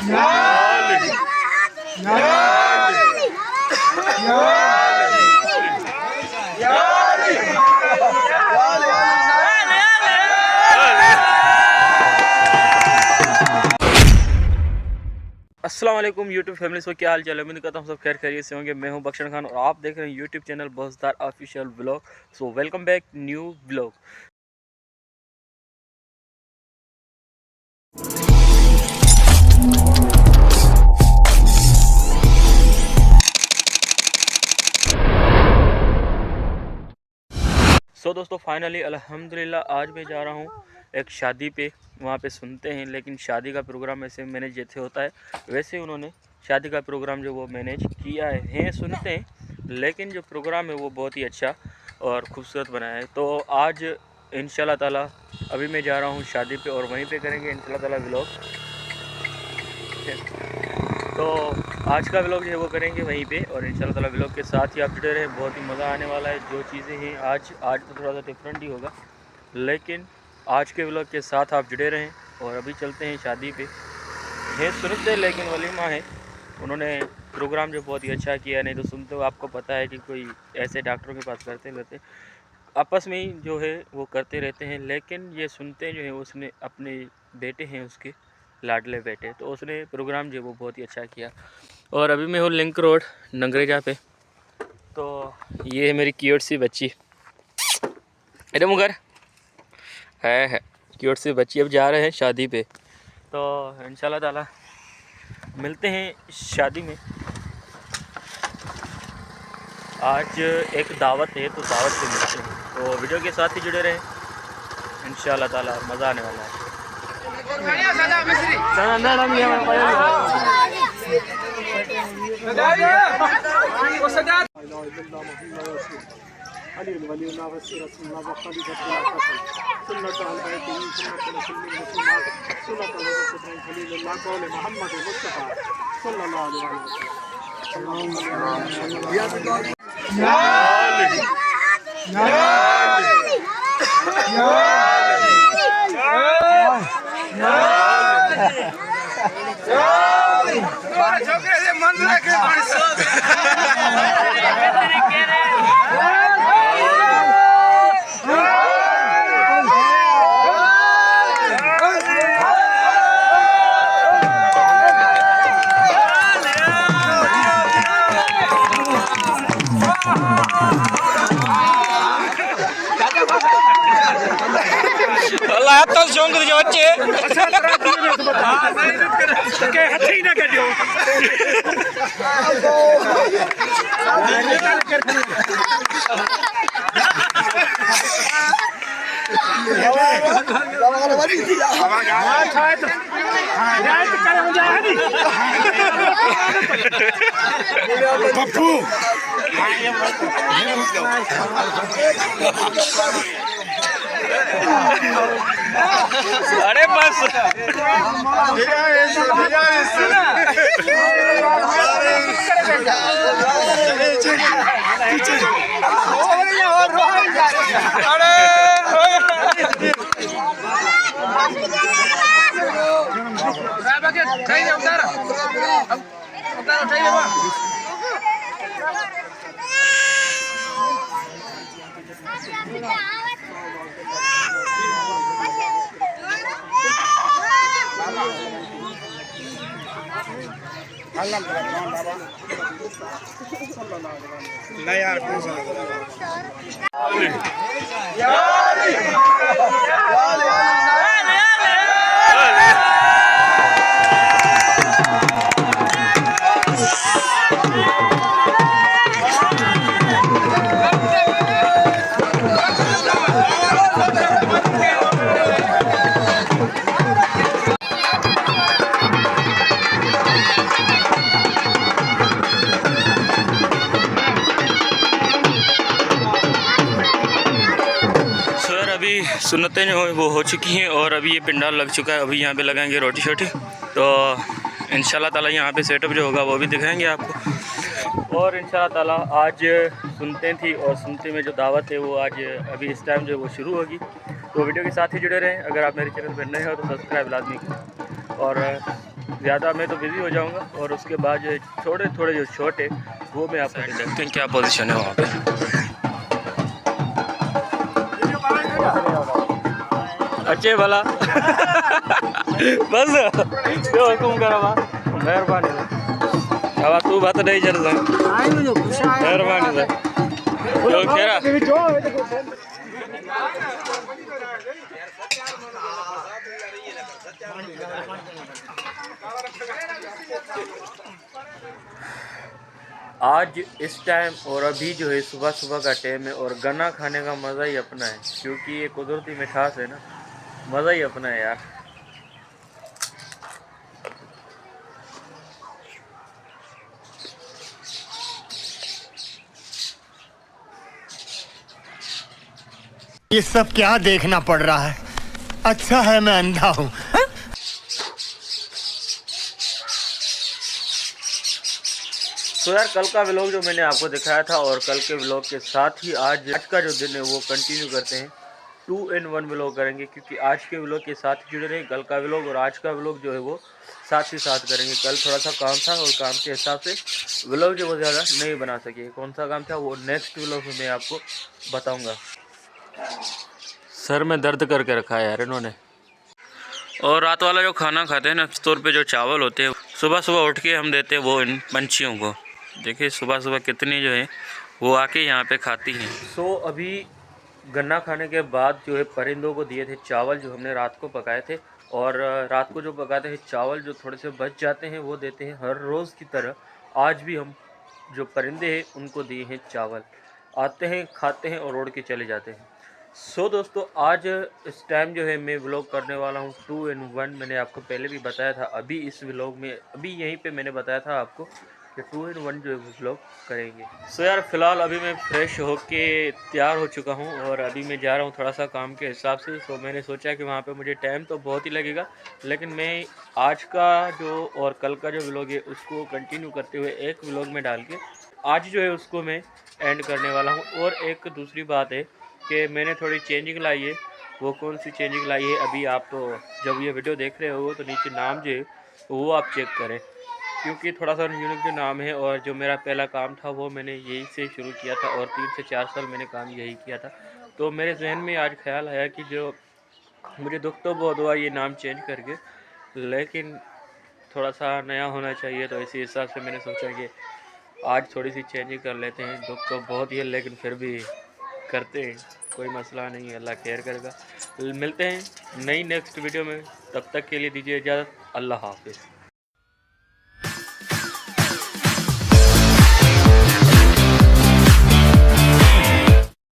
अस्सलाम वालेकुम YouTube family से क्या हाल चाल है। उम्मीद करता हूँ सब खैर खैरियत से होंगे। मैं हूं बख्शन खान और आप देख रहे हैं यूट्यूब चैनल बॉसदार official vlog. So welcome back new vlog. So दोस्तों फाइनली अल्हम्दुलिल्लाह आज मैं जा रहा हूँ एक शादी पे। वहाँ पे सुनते हैं, लेकिन शादी का प्रोग्राम ऐसे मैनेज जैसे होता है वैसे उन्होंने शादी का प्रोग्राम जो वो मैनेज किया है सुनते हैं, लेकिन जो प्रोग्राम है वो बहुत ही अच्छा और ख़ूबसूरत बनाया है। तो आज इंशाल्लाह ताला अभी मैं जा रहा हूँ शादी पे और वहीं पे करेंगे इंशाल्लाह ताला व्लॉग। तो आज का व्लॉग जो है वो करेंगे वहीं पे और इंशाल्लाह ताला व्लॉग के साथ ही आप जुड़े रहें। बहुत ही मज़ा आने वाला है। जो चीज़ें हैं आज तो थोड़ा सा डिफरेंट ही होगा, लेकिन आज के व्लॉग के साथ आप जुड़े रहें। और अभी चलते हैं शादी पे। है सुनते लेकिन वलीमा है, उन्होंने प्रोग्राम जो बहुत ही अच्छा किया। नहीं तो सुनते हो आपको पता है कि कोई ऐसे डॉक्टरों के पास करते रहते आपस में ही जो है वो करते रहते हैं, लेकिन ये सुनते जो है उसने अपने बेटे हैं उसके लाडले बेटे, तो उसने प्रोग्राम जो वो बहुत ही अच्छा किया। और अभी मैं हूँ लिंक रोड नंगरेजा पे। तो ये है मेरी क्यूट सी बच्ची, अरे मुगर है क्यूट सी बच्ची। अब जा रहे हैं शादी पे, तो इंशाल्लाह ताला मिलते हैं शादी में। आज एक दावत है तो दावत पे मिलते हैं, तो वीडियो के साथ ही जुड़े रहें। इंशाल्लाह ताला मज़ा आने वाला है। अरे बस नहीं यार सुन्नतें जो वो हो चुकी हैं और अभी ये पिंडाल लग चुका है। अभी यहाँ पे लगाएंगे रोटी शोटी, तो इंशाल्लाह ताला यहाँ पे सेटअप जो होगा वो भी दिखाएंगे आपको। और इंशाल्लाह ताला आज सुनते थी और सुनते में जो दावत है वो आज अभी इस टाइम जो वो शुरू होगी। तो वीडियो के साथ ही जुड़े रहें। अगर आप मेरे चैनल पर नए हो तो सब्सक्राइब लाजमी करें। और ज़्यादा मैं तो बिज़ी हो जाऊंगा, और उसके बाद जो है थोड़े थोड़े जो छोटे वो मैं आपको देखते हैं क्या पोजीशन है वहाँ पे। अच्छे भला बस जो हुकुम करो मां मेहरबानी अब तू बात नहीं चल मेहरबानी से जो खेरा आज इस टाइम और अभी जो है सुबह सुबह का टाइम है, और गन्ना खाने का मज़ा ही अपना है, क्योंकि ये कुदरती मिठास है ना, मज़ा ही अपना है यार। ये सब क्या देखना पड़ रहा है? अच्छा है मैं अंधा हूँ। तो यार कल का व्लॉग जो मैंने आपको दिखाया था, और कल के व्लॉग के साथ ही आज का जो दिन है वो कंटिन्यू करते हैं, 2 in 1 व्लॉग करेंगे, क्योंकि आज के व्लॉग के साथ ही जुड़े रहे। कल का व्लॉग और आज का व्लॉग जो है वो साथ ही साथ करेंगे। कल थोड़ा सा काम था, और काम के हिसाब से व्लॉग जो वो ज़्यादा नहीं बना सके। कौन सा काम था वो नेक्स्ट व्लॉग में मैं आपको बताऊँगा। सर में दर्द करके रखा है यार इन्होंने। और रात वाला जो खाना खाते हैं ना, तौर पे जो चावल होते हैं, सुबह सुबह उठ के हम देते हैं वो इन पंछियों को। देखिए सुबह सुबह कितनी जो है वो आके यहाँ पे खाती हैं। सो अभी गन्ना खाने के बाद जो है परिंदों को दिए थे चावल जो हमने रात को पकाए थे, और रात को जो पकाते हैं चावल जो थोड़े से बच जाते हैं वो देते हैं हर रोज़ की तरह। आज भी हम जो परिंदे हैं उनको दिए हैं चावल, आते हैं खाते हैं और उड़ के चले जाते हैं। सो दोस्तों आज इस टाइम जो है मैं व्लॉग करने वाला हूँ 2 in 1। मैंने आपको पहले भी बताया था, अभी इस व्लॉग में अभी यहीं पे मैंने बताया था आपको कि 2 in 1 जो है व्लॉग करेंगे। सो यार फ़िलहाल अभी मैं फ्रेश होके तैयार हो चुका हूँ, और अभी मैं जा रहा हूँ थोड़ा सा काम के हिसाब से। सो मैंने सोचा कि वहाँ पे मुझे टाइम तो बहुत ही लगेगा, लेकिन मैं आज का जो और कल का जो व्लॉग है उसको कंटिन्यू करते हुए एक व्लॉग में डाल के आज जो है उसको मैं एंड करने वाला हूँ। और एक दूसरी बात है कि मैंने थोड़ी चेंजिंग लाई है। वो कौन सी चेंजिंग लाई है अभी आप जब ये वीडियो देख रहे हो तो नीचे नाम जो है वो आप चेक करें, क्योंकि थोड़ा सा यूनिक जो नाम है, और जो मेरा पहला काम था वो मैंने यही से शुरू किया था, और 3 से 4 साल मैंने काम यही किया था। तो मेरे जहन में आज ख्याल आया कि जो मुझे दुख तो बहुत हुआ ये नाम चेंज करके, लेकिन थोड़ा सा नया होना चाहिए, तो इसी हिसाब से मैंने सोचा कि आज थोड़ी सी चेंजिंग कर लेते हैं। दुख तो बहुत ही है, लेकिन फिर भी करते हैं, कोई मसला नहीं है, अल्लाह खैर करेगा। मिलते हैं नई नेक्स्ट वीडियो में, तब तक के लिए दीजिए इजाज़त। अल्लाह हाफ़िज़।